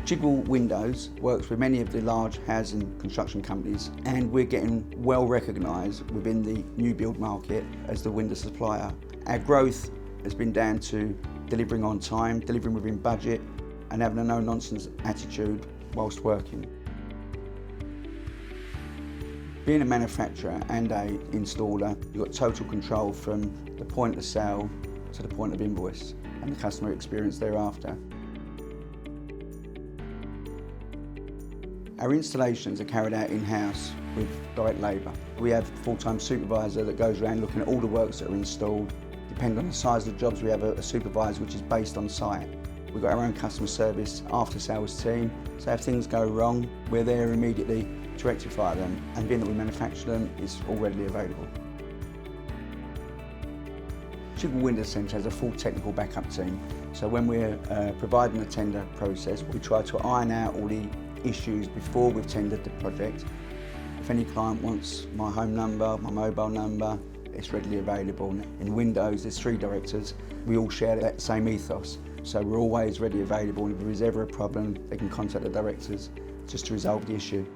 Chigwell Windows works with many of the large housing construction companies, and we're getting well recognised within the new build market as the window supplier. Our growth has been down to delivering on time, delivering within budget, and having a no-nonsense attitude whilst working. Being a manufacturer and an installer, you've got total control from the point of sale to the point of invoice and the customer experience thereafter. Our installations are carried out in-house with direct labour. We have a full-time supervisor that goes around looking at all the works that are installed. Depending on the size of the jobs, we have a supervisor which is based on site. We've got our own customer service after-sales team, so if things go wrong, we're there immediately to rectify them, and being that we manufacture them, it's all readily available. Chigwell Window Centre has a full technical backup team, so when we're providing a tender process, we try to iron out all the issues before we've tendered the project. If any client wants my home number, my mobile number, it's readily available. In Windows, there's 3 directors. We all share that same ethos, so we're always ready available, and if there is ever a problem, they can contact the directors just to resolve the issue.